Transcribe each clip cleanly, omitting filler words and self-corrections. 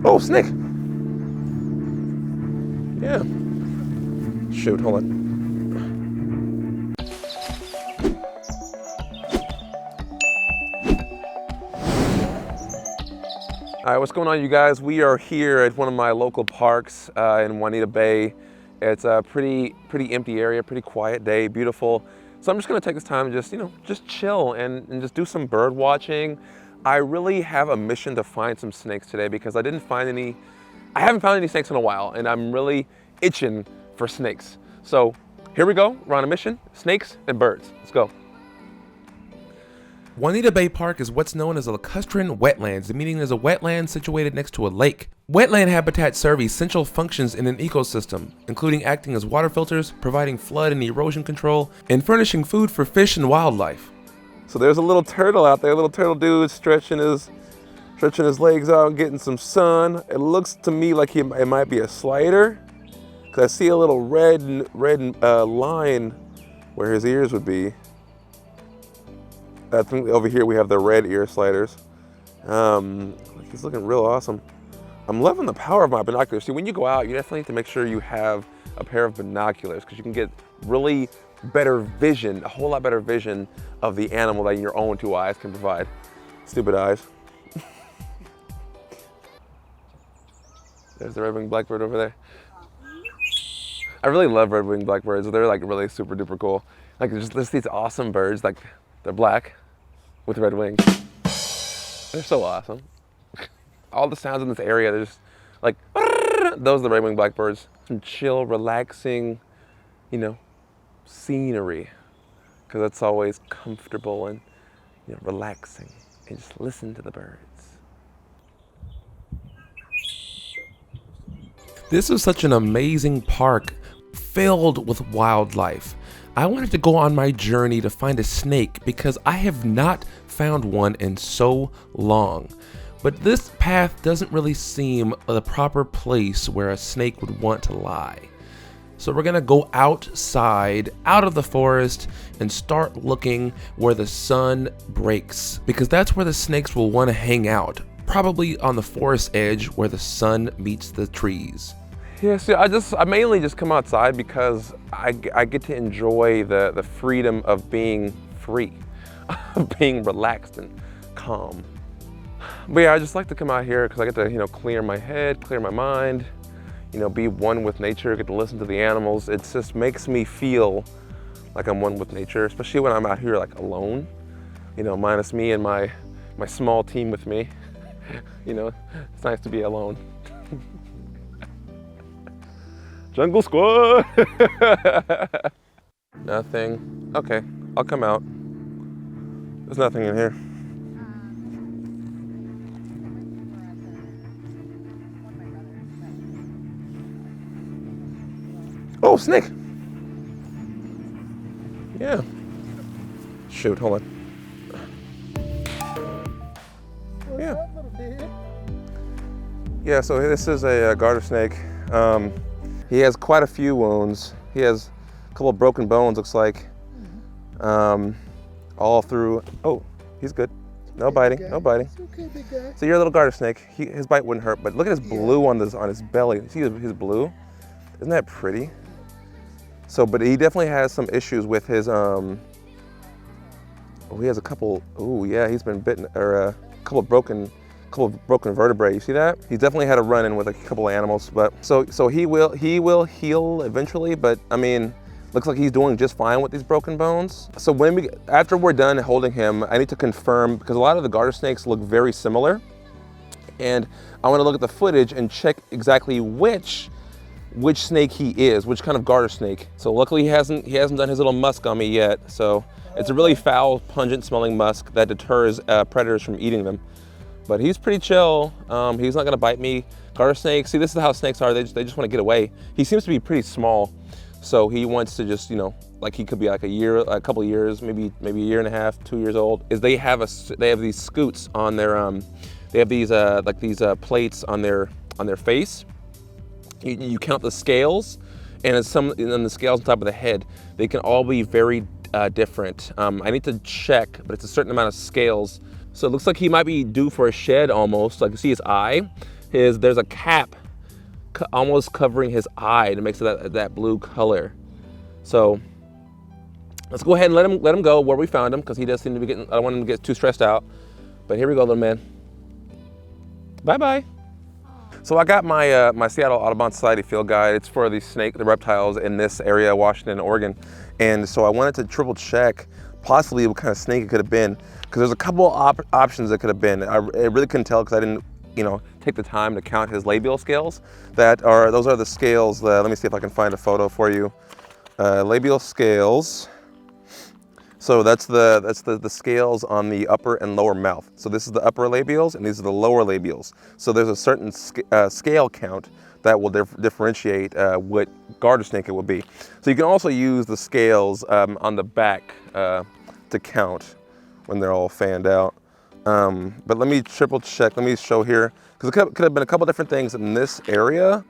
Oh, snake. Yeah. Shoot, hold on. All right, what's going on, you guys? We are here at one of my local parks in Juanita Bay. It's a pretty empty area, pretty quiet day, beautiful. So I'm just gonna take this time and just chill and just do some bird watching. I really have a mission to find some snakes today because I haven't found any snakes in a while, and I'm really itching for snakes. So here we go, we're on a mission, snakes and birds. Let's go. Juanita Bay Park is what's known as a lacustrine wetlands, meaning there's a wetland situated next to a lake. Wetland habitats serve essential functions in an ecosystem, including acting as water filters, providing flood and erosion control, and furnishing food for fish and wildlife. So there's a little turtle out there, a little turtle dude stretching his legs out, getting some sun. It looks to me like it might be a slider, because I see a little red line where his ears would be. I think over here we have the red ear sliders. He's looking real awesome. I'm loving the power of my binoculars. See, when you go out, you definitely need to make sure you have a pair of binoculars because you can get really better vision, a whole lot better vision of the animal than your own two eyes can provide. Stupid eyes. There's the red-winged blackbird over there. I really love red-winged blackbirds. They're like really super duper cool. Like just these awesome birds, like they're black with red wings. They're so awesome. All the sounds in this area, they're just like, those are the red-winged blackbirds. Some chill, relaxing, scenery. Because that's always comfortable and relaxing. And just listen to the birds. This is such an amazing park filled with wildlife. I wanted to go on my journey to find a snake because I have not found one in so long. But this path doesn't really seem the proper place where a snake would want to lie. So we're gonna go outside, out of the forest, and start looking where the sun breaks, because that's where the snakes will want to hang out, probably on the forest edge where the sun meets the trees. Yeah, see, I mainly just come outside because I get to enjoy the freedom of being free, of being relaxed and calm. But yeah, I just like to come out here because I get to, clear my head, clear my mind, be one with nature, get to listen to the animals. It just makes me feel like I'm one with nature, especially when I'm out here like alone, minus me and my small team with me. It's nice to be alone. Jungle Squad! Nothing. Okay, I'll come out. There's nothing in here. Oh, snake! Yeah. Shoot, hold on. Oh, yeah. Yeah, so this is a garter snake. He has quite a few wounds. He has a couple of broken bones, looks like. All through. Oh, he's good. No biting, no biting. It's okay, big guy. So you're a little garter snake. His bite wouldn't hurt, but look at his blue on his belly. See his blue? Isn't that pretty? So, but he definitely has some issues with his, oh, he has a couple, oh yeah, he's been bitten, or a couple of broken vertebrae. You see that? He's definitely had a run-in with a couple of animals, but so he will heal eventually, but I mean, looks like he's doing just fine with these broken bones. So after we're done holding him, I need to confirm, because a lot of the garter snakes look very similar, and I want to look at the footage and check exactly which snake he is, which kind of garter snake. So luckily he hasn't done his little musk on me yet. So it's a really foul, pungent smelling musk that deters predators from eating them. But he's pretty chill. He's not gonna bite me. Garter snakes, see, this is how snakes are. They just want to get away. He seems to be pretty small, so he wants to just, like he could be like a couple of years, maybe a year and a half, 2 years old. Is they have these scoots on their they have these plates on their face. You count the scales, and the scales on top of the head. They can all be very different. I need to check, but it's a certain amount of scales. So it looks like he might be due for a shed almost. I can see his eye. There's a cap almost covering his eye to make it that blue color. So let's go ahead and let him go where we found him, because he does seem to be getting, I don't want him to get too stressed out. But here we go, little man. Bye-bye. So I got my my Seattle Audubon Society field guide. It's for the reptiles in this area, Washington and Oregon. And so I wanted to triple check possibly what kind of snake it could have been, because there's a couple options it could have been. I really couldn't tell because I didn't, take the time to count his labial scales. Those are the scales. Let me see if I can find a photo for you. Labial scales. So that's the scales on the upper and lower mouth. So this is the upper labials and these are the lower labials. So there's a certain scale count that will differentiate what garter snake it will be. So you can also use the scales on the back to count when they're all fanned out. But let me triple check, let me show here, because it could have been a couple different things in this area.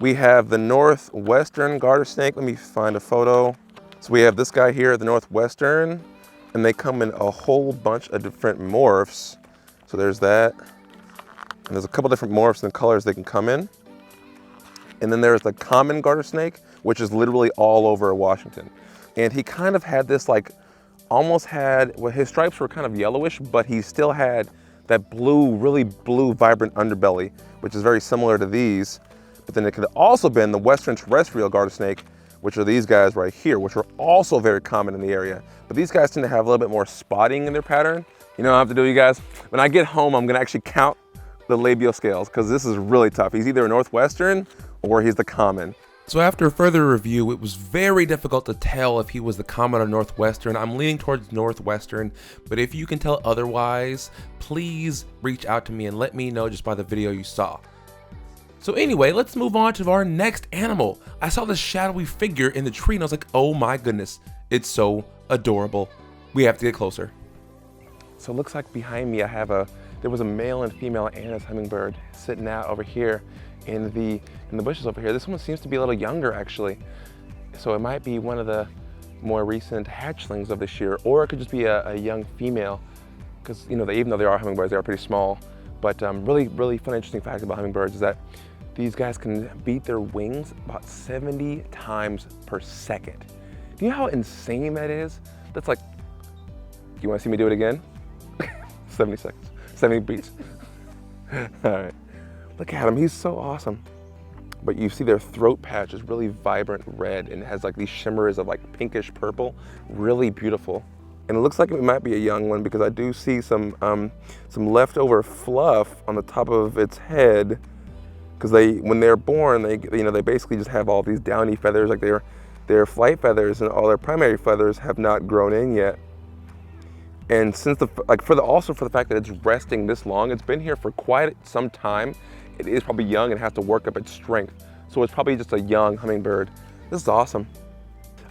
We have the northwestern garter snake. Let me find a photo. So we have this guy here, the northwestern, and they come in a whole bunch of different morphs. So there's that. And there's a couple different morphs and colors they can come in. And then there's the common garter snake, which is literally all over Washington. And he kind of had this his stripes were kind of yellowish, but he still had that blue, really blue, vibrant underbelly, which is very similar to these. But then it could have also been the western terrestrial garter snake, which are these guys right here, which are also very common in the area. But these guys tend to have a little bit more spotting in their pattern. You know what I have to do, you guys? When I get home, I'm gonna actually count the labial scales, because this is really tough. He's either a northwestern or he's the common. So after further review, it was very difficult to tell if he was the common or northwestern. I'm leaning towards northwestern, but if you can tell otherwise, please reach out to me and let me know just by the video you saw. So anyway, let's move on to our next animal. I saw this shadowy figure in the tree and I was like, oh my goodness, it's so adorable. We have to get closer. So it looks like behind me there was a male and female Anna's hummingbird sitting out over here in the bushes over here. This one seems to be a little younger actually. So it might be one of the more recent hatchlings of this year, or it could just be a young female, because even though they are hummingbirds, they are pretty small. But really fun, interesting fact about hummingbirds is that these guys can beat their wings about 70 times per second. Do you know how insane that is? That's like, you want to see me do it again? 70 seconds, 70 beats. All right, look at him, he's so awesome. But you see their throat patch is really vibrant red and it has like these shimmers of like pinkish purple, really beautiful. And it looks like it might be a young one because I do see some leftover fluff on the top of its head. Because when they're born, they basically just have all these downy feathers, like their flight feathers and all their primary feathers have not grown in yet. And since also for the fact that it's resting this long, it's been here for quite some time. It is probably young and has to work up its strength. So it's probably just a young hummingbird. This is awesome.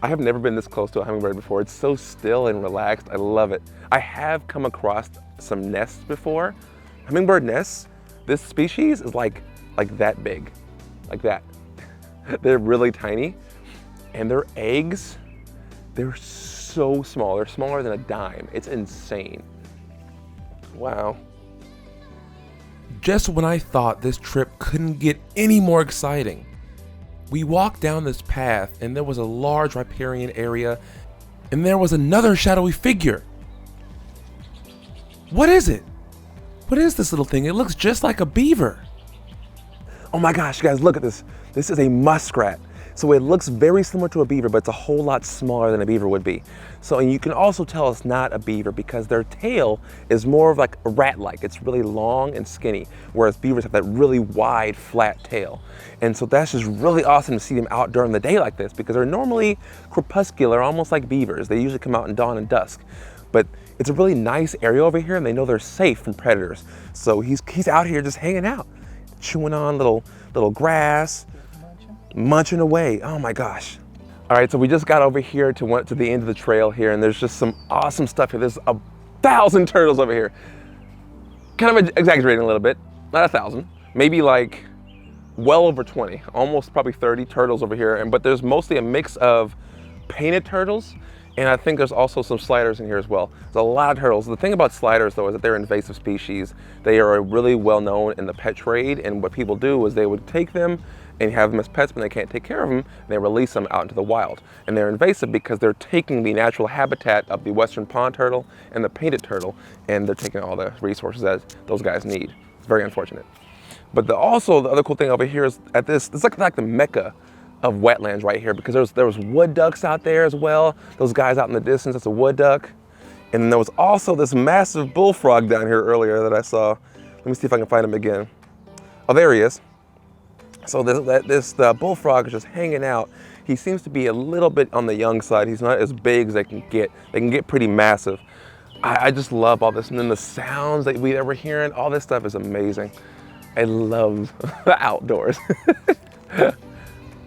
I have never been this close to a hummingbird before. It's so still and relaxed. I love it. I have come across some nests before. Hummingbird nests, this species is like that big, like that. They're really tiny, and their eggs, they're so small. They're smaller than a dime. It's insane. Wow. Just when I thought this trip couldn't get any more exciting, we walked down this path and there was a large riparian area and there was another shadowy figure. What is it? What is this little thing? It looks just like a beaver. Oh my gosh, you guys, look at this. This is a muskrat. So it looks very similar to a beaver, but it's a whole lot smaller than a beaver would be. So, and you can also tell it's not a beaver because their tail is more of like a rat-like. It's really long and skinny, whereas beavers have that really wide, flat tail. And so that's just really awesome to see them out during the day like this because they're normally crepuscular, almost like beavers. They usually come out in dawn and dusk. But it's a really nice area over here and they know they're safe from predators. So he's out here just hanging out, chewing on little grass, munching away. Oh my gosh. All right, so we just got over here to the end of the trail here, and there's just some awesome stuff here. There's 1,000 turtles over here. Kind of exaggerating a little bit, not 1,000, maybe like well over 20, almost probably 30 turtles over here. But there's mostly a mix of painted turtles And I think there's also some sliders in here as well. There's a lot of turtles. The thing about sliders though is that they're invasive species. They are really well known in the pet trade, and what people do is they would take them and have them as pets when they can't take care of them, and they release them out into the wild. And they're invasive because they're taking the natural habitat of the western pond turtle and the painted turtle, and they're taking all the resources that those guys need. It's very unfortunate. But also the other cool thing over here is at this is like the mecca of wetlands right here, because there was wood ducks out there as well. Those guys out in the distance, that's a wood duck. And then there was also this massive bullfrog down here earlier that I saw. Let me see if I can find him again. Oh, there he is. So this bullfrog is just hanging out. He seems to be a little bit on the young side. He's not as big as they can get. They can get pretty massive. I just love all this. And then the sounds that we're hearing, all this stuff is amazing. I love the outdoors.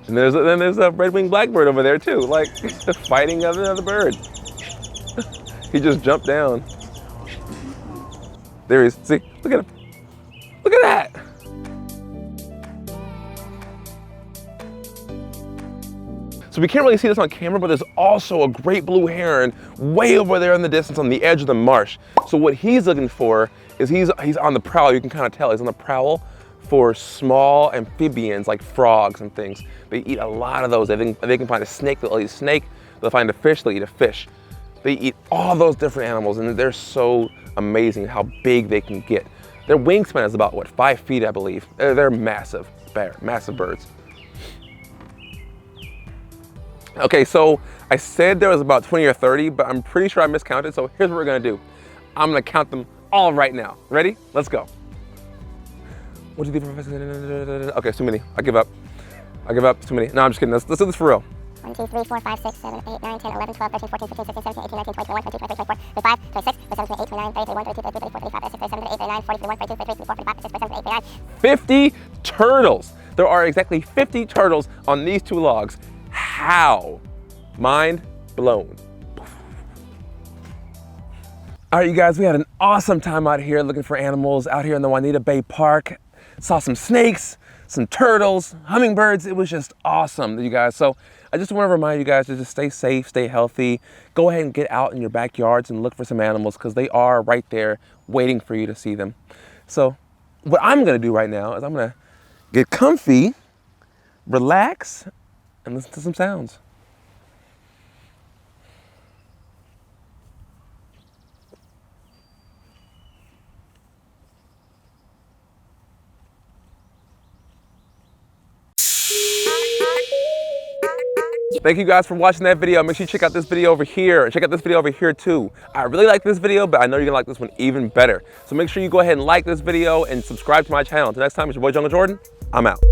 And then there's a red-winged blackbird over there too, like fighting another bird. He just jumped down. There he is. See, look at him. Look at that. So we can't really see this on camera, but there's also a great blue heron way over there in the distance on the edge of the marsh. So what he's looking for is he's on the prowl. You can kind of tell he's on the prowl for small amphibians like frogs and things. They eat a lot of those. They can find a snake, they'll eat a snake. They'll find a fish, they'll eat a fish. They eat all those different animals, and they're so amazing how big they can get. Their wingspan is about, what, 5 feet, I believe. They're massive, massive birds. Okay, so I said there was about 20 or 30, but I'm pretty sure I miscounted, so here's what we're gonna do. I'm gonna count them all right now. Ready? Let's go. 1, 2, 3, 4, 5, 6, okay, it's too many. I give up. I give up. It's too many. No, I'm just kidding. Let's do this for real. 1, 2, 3, 4, 5, 6, 7, 8, 9, 10, 11, 12, 13, 14, 15, 16, 17, 18, 19, 20, 21, 22, 23, 24, 25, 26, 27, 28, 29, 30, 31, 32, 33, 34, 35, 36, 37, 38, 39, 40, 41, 42, 43, 44, 45, 46, 47, 48, 49. 50 turtles. There are exactly 50 turtles on these 2 logs. How? Mind blown. All right, you guys, we had an awesome time out here looking for animals out here in the Juanita Bay Park. Saw some snakes, some turtles, hummingbirds. It was just awesome, you guys. So I just want to remind you guys to just stay safe, stay healthy. Go ahead and get out in your backyards and look for some animals, because they are right there waiting for you to see them. So what I'm going to do right now is I'm going to get comfy, relax, and listen to some sounds. Thank you guys for watching that video. Make sure you check out this video over here. Check out this video over here too. I really like this video, but I know you're gonna like this one even better. So make sure you go ahead and like this video and subscribe to my channel. Until next time, it's your boy Jungle Jordan. I'm out.